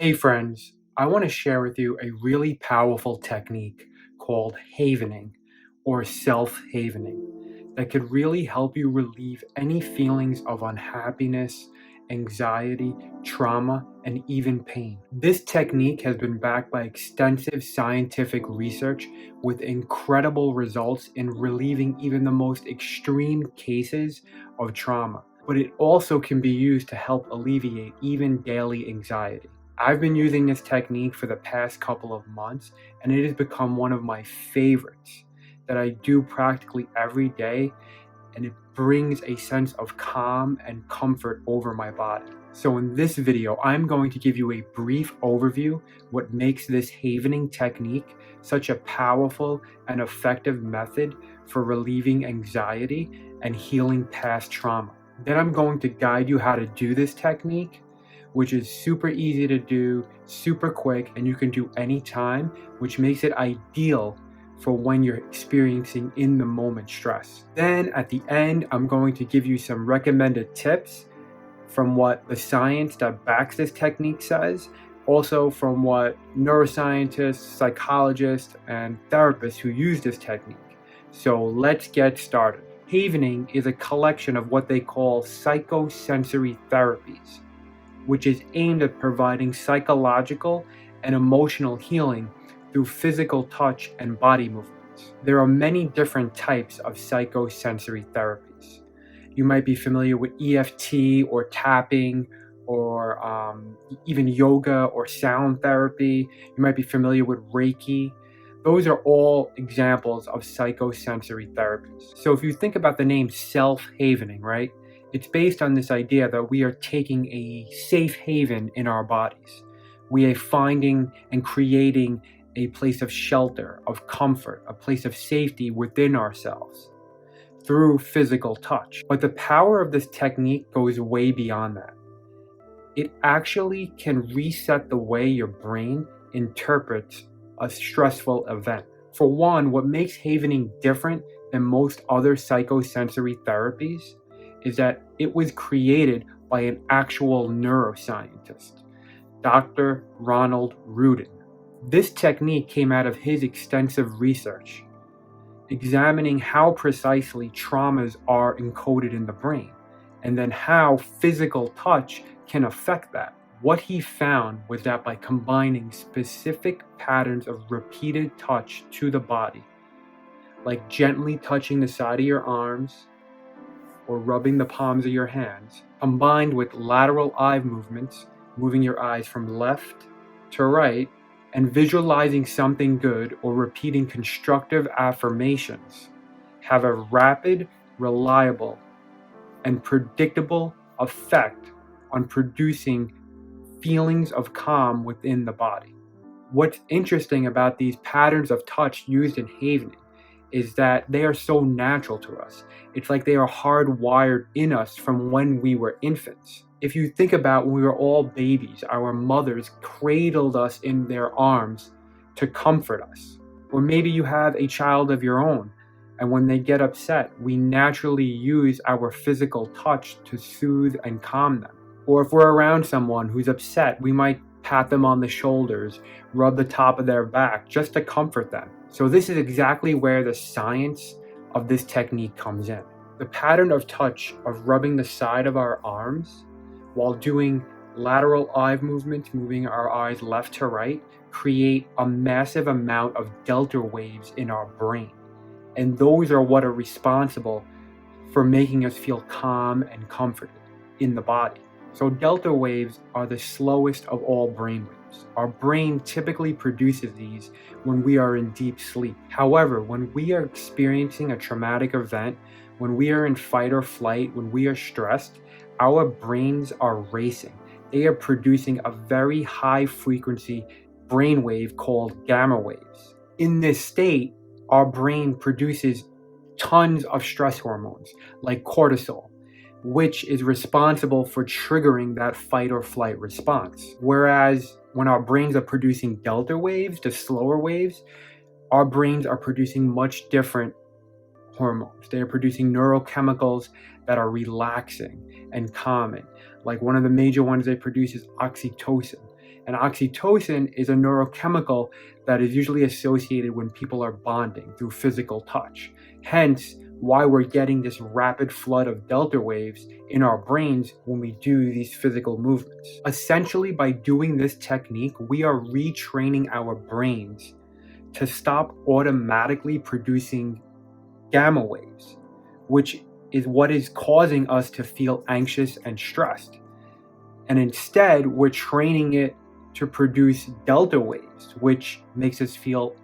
Hey friends, I want to share with you a really powerful technique called Haavening or self-havening that could really help you relieve any feelings of unhappiness, anxiety, trauma, and even pain. This technique has been backed by extensive scientific research with incredible results in relieving even the most extreme cases of trauma, but it also can be used to help alleviate even daily anxiety. I've been using this technique for the past couple of months, and it has become one of my favorites that I do practically every day, and it brings a sense of calm and comfort over my body. So in this video, I'm going to give you a brief overview what makes this Haavening technique such a powerful and effective method for relieving anxiety and healing past trauma. Then I'm going to guide you how to do this technique, which is super easy to do, super quick, and you can do anytime, which makes it ideal for when you're experiencing in the moment stress. Then at the end, I'm going to give you some recommended tips from what the science that backs this technique says, also from what neuroscientists, psychologists, and therapists who use this technique. So let's get started. Haavening is a collection of what they call psychosensory therapies, which is aimed at providing psychological and emotional healing through physical touch and body movements. There are many different types of psychosensory therapies. You might be familiar with EFT or tapping or even yoga or sound therapy. You might be familiar with Reiki. Those are all examples of psychosensory therapies. So if you think about the name self-havening, right? It's based on this idea that we are taking a safe haven in our bodies. We are finding and creating a place of shelter, of comfort, a place of safety within ourselves through physical touch. But the power of this technique goes way beyond that. It actually can reset the way your brain interprets a stressful event. For one, what makes Haavening different than most other psychosensory therapies is that it was created by an actual neuroscientist, Dr. Ronald Rudin. This technique came out of his extensive research, examining how precisely traumas are encoded in the brain, and then how physical touch can affect that. What he found was that by combining specific patterns of repeated touch to the body, like gently touching the side of your arms, or rubbing the palms of your hands, combined with lateral eye movements, moving your eyes from left to right, and visualizing something good or repeating constructive affirmations, have a rapid, reliable, and predictable effect on producing feelings of calm within the body. What's interesting about these patterns of touch used in Haavening is that they are so natural to us. It's like they are hardwired in us from when we were infants. If you think about when we were all babies, our mothers cradled us in their arms to comfort us. Or maybe you have a child of your own, and when they get upset, we naturally use our physical touch to soothe and calm them. Or if we're around someone who's upset, we might pat them on the shoulders, rub the top of their back just to comfort them. So this is exactly where the science of this technique comes in. The pattern of touch of rubbing the side of our arms while doing lateral eye movements, moving our eyes left to right, create a massive amount of delta waves in our brain. And those are what are responsible for making us feel calm and comforted in the body. So delta waves are the slowest of all brain waves. Our brain typically produces these when we are in deep sleep. However, when we are experiencing a traumatic event, when we are in fight or flight, when we are stressed, our brains are racing. They are producing a very high frequency brainwave called gamma waves. In this state, our brain produces tons of stress hormones like cortisol, which is responsible for triggering that fight or flight response. Whereas when our brains are producing delta waves, the slower waves, our brains are producing much different hormones. They are producing neurochemicals that are relaxing and calming. Like one of the major ones they produce is oxytocin. And oxytocin is a neurochemical that is usually associated when people are bonding through physical touch. Hence, why we're getting this rapid flood of delta waves in our brains when we do these physical movements. Essentially, by doing this technique, we are retraining our brains to stop automatically producing gamma waves, which is what is causing us to feel anxious and stressed. And instead, we're training it to produce delta waves, which makes us feel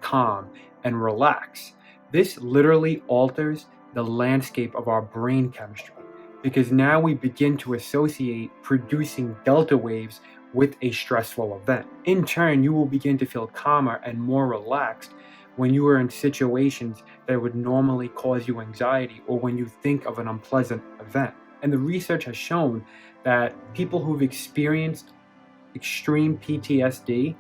calm and relaxed. This literally alters the landscape of our brain chemistry, because now we begin to associate producing delta waves with a stressful event. In turn, you will begin to feel calmer and more relaxed when you are in situations that would normally cause you anxiety, or when you think of an unpleasant event. And the research has shown that people who've experienced extreme PTSD,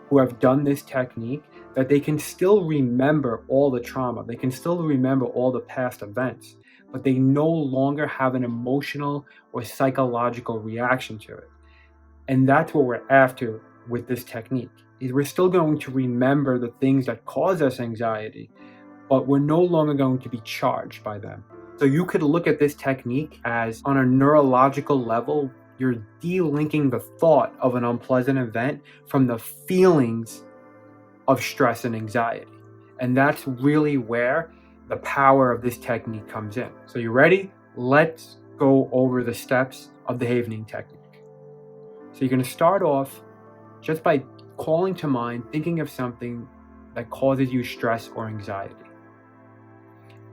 who have done this technique, that they can still remember all the trauma, they can still remember all the past events, but they no longer have an emotional or psychological reaction to it. And that's what we're after with this technique, is we're still going to remember the things that cause us anxiety, but we're no longer going to be charged by them. So you could look at this technique as, on a neurological level, you're delinking the thought of an unpleasant event from the feelings of stress and anxiety. And that's really where the power of this technique comes in. So you ready? Let's go over the steps of the Haavening technique. So you're going to start off just by calling to mind, thinking of something that causes you stress or anxiety.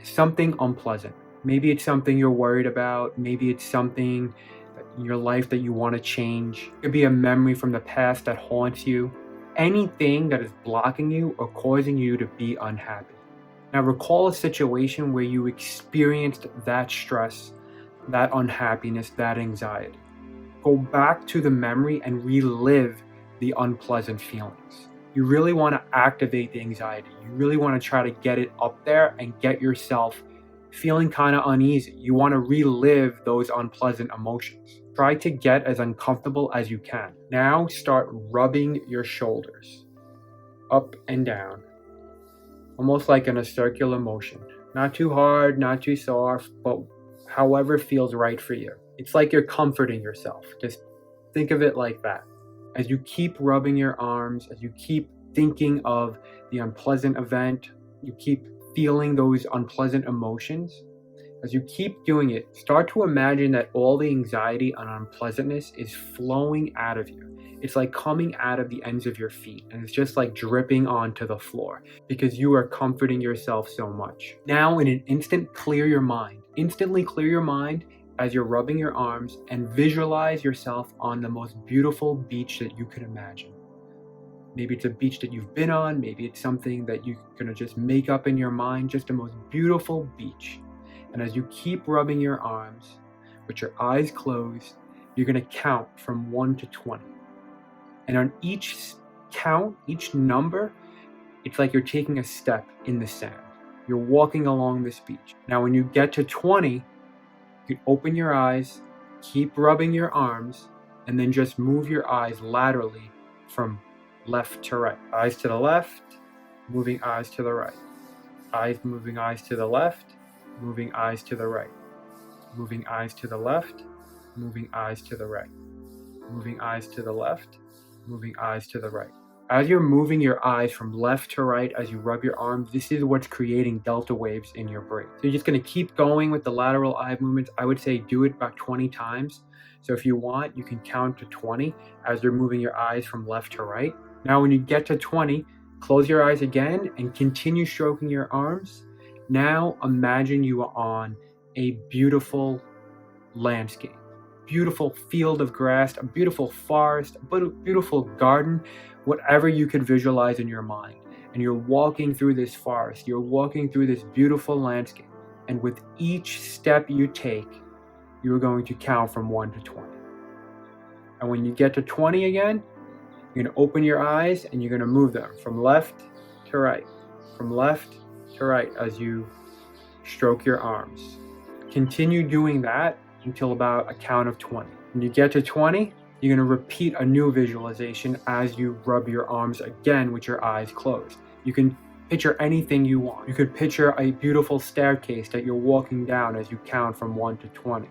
Something unpleasant. Maybe it's something you're worried about. Maybe it's something in your life that you want to change. It could be a memory from the past that haunts you. Anything that is blocking you or causing you to be unhappy. Now recall a situation where you experienced that stress, that unhappiness, that anxiety. Go back to the memory and relive the unpleasant feelings. You really want to activate the anxiety. You really want to try to get it up there and get yourself feeling kind of uneasy. You want to relive those unpleasant emotions. Try to get as uncomfortable as you can. Now start rubbing your shoulders up and down, almost like in a circular motion. Not too hard, not too soft, but however feels right for you. It's like you're comforting yourself. Just think of it like that. As you keep rubbing your arms, as you keep thinking of the unpleasant event, you keep feeling those unpleasant emotions, as you keep doing it, start to imagine that all the anxiety and unpleasantness is flowing out of you. It's like coming out of the ends of your feet, and it's just like dripping onto the floor because you are comforting yourself so much. Now, in an instant, clear your mind. Instantly clear your mind as you're rubbing your arms, and visualize yourself on the most beautiful beach that you could imagine. Maybe it's a beach that you've been on. Maybe it's something that you're gonna just make up in your mind, just the most beautiful beach. And as you keep rubbing your arms with your eyes closed, you're gonna count from 1 to 20. And on each count, each number, it's like you're taking a step in the sand. You're walking along this beach. Now, when you get to 20, you can open your eyes, keep rubbing your arms, and then just move your eyes laterally from left to right. Eyes to the left, moving eyes to the right. Eyes moving eyes to the left, moving eyes to the right. Moving eyes to the left, moving eyes to the right. Moving eyes to the left, moving eyes to the right. As you're moving your eyes from left to right as you rub your arms, this is what's creating delta waves in your brain. So you're just going to keep going with the lateral eye movements. I would say do it about 20 times. So if you want, you can count to 20 as you're moving your eyes from left to right. Now, when you get to 20, close your eyes again and continue stroking your arms. Now imagine you are on a beautiful landscape. Beautiful field of grass, a beautiful forest, a beautiful garden, whatever you could visualize in your mind. And you're walking through this forest, you're walking through this beautiful landscape. And with each step you take, you're going to count from 1 to 20. And when you get to 20 again, you're going to open your eyes and you're going to move them from left to right, from left to right as you stroke your arms. Continue doing that until about a count of 20. When you get to 20, You're going to repeat a new visualization as you rub your arms again with your eyes closed. You can picture anything you want. You could picture a beautiful staircase that you're walking down as you count from 1 to 20.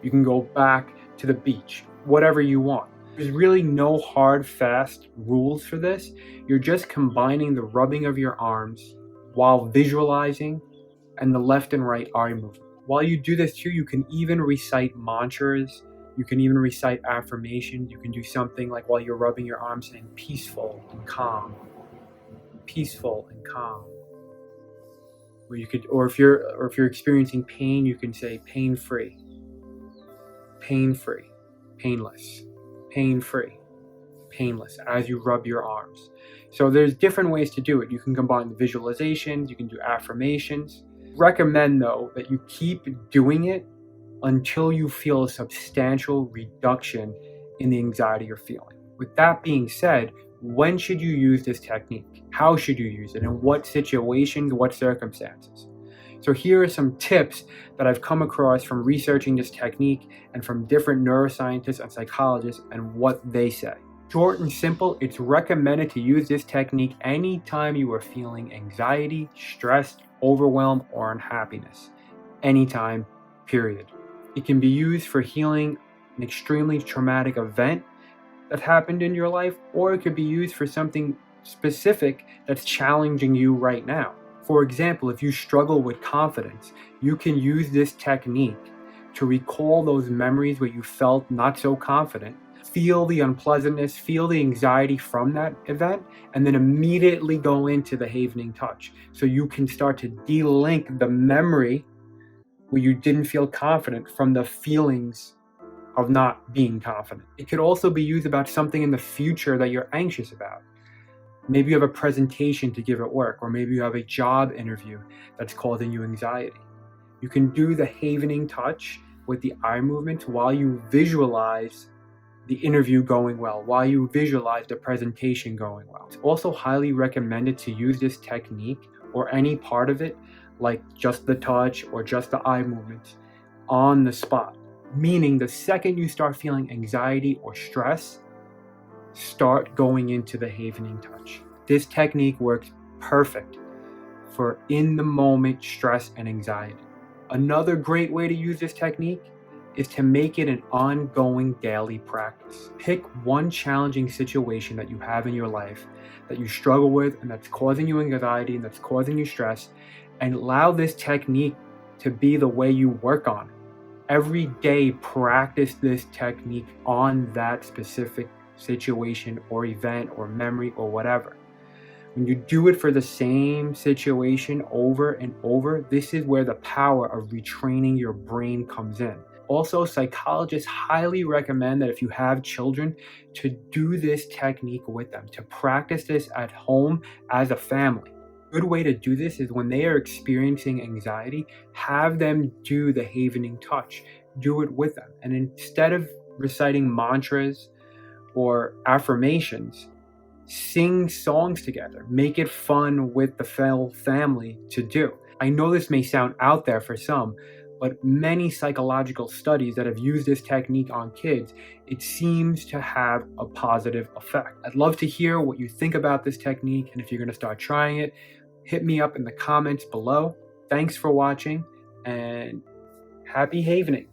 You can go back to the beach, whatever you want. There's really no hard, fast rules for this. You're just combining the rubbing of your arms while visualizing and the left and right eye movement. While you do this too, you can even recite mantras. You can even recite affirmations. You can do something like while you're rubbing your arms saying peaceful and calm, peaceful and calm. Or you could, or if you're experiencing pain, you can say pain-free, pain-free, painless, pain-free, painless as you rub your arms. So there's different ways to do it. You can combine the visualizations, you can do affirmations. Recommend though that you keep doing it until you feel a substantial reduction in the anxiety you're feeling. With that being said, when should you use this technique? How should you use it? In what situations, what circumstances? So here are some tips that I've come across from researching this technique and from different neuroscientists and psychologists and what they say. Short and simple, it's recommended to use this technique anytime you are feeling anxiety, stress, overwhelm, or unhappiness. Anytime, period. It can be used for healing an extremely traumatic event that happened in your life, or it could be used for something specific that's challenging you right now. For example, if you struggle with confidence, you can use this technique to recall those memories where you felt not so confident, feel the unpleasantness, feel the anxiety from that event, and then immediately go into the Haavening touch. So you can start to de-link the memory where you didn't feel confident from the feelings of not being confident. It could also be used about something in the future that you're anxious about. Maybe you have a presentation to give at work, or maybe you have a job interview that's causing you anxiety. You can do the Haavening touch with the eye movements while you visualize the interview going well, while you visualize the presentation going well. It's also highly recommended to use this technique or any part of it, like just the touch or just the eye movements, on the spot. Meaning the second you start feeling anxiety or stress, start going into the Haavening touch. This technique works perfect for in-the-moment stress and anxiety. Another great way to use this technique is to make it an ongoing daily practice. Pick one challenging situation that you have in your life that you struggle with and that's causing you anxiety and that's causing you stress, and allow this technique to be the way you work on it. Every day, practice this technique on that specific situation or event or memory or whatever. When you do it for the same situation over and over, this is where the power of retraining your brain comes in. Also, psychologists highly recommend that if you have children, to do this technique with them, to practice this at home as a family. A good way to do this is when they are experiencing anxiety, have them do the Haavening touch. Do it with them. And instead of reciting mantras or affirmations, sing songs together. Make it fun with the family to do. I know this may sound out there for some, but many psychological studies that have used this technique on kids, it seems to have a positive effect. I'd love to hear what you think about this technique, and if you're going to start trying it, hit me up in the comments below. Thanks for watching, and happy Haavening.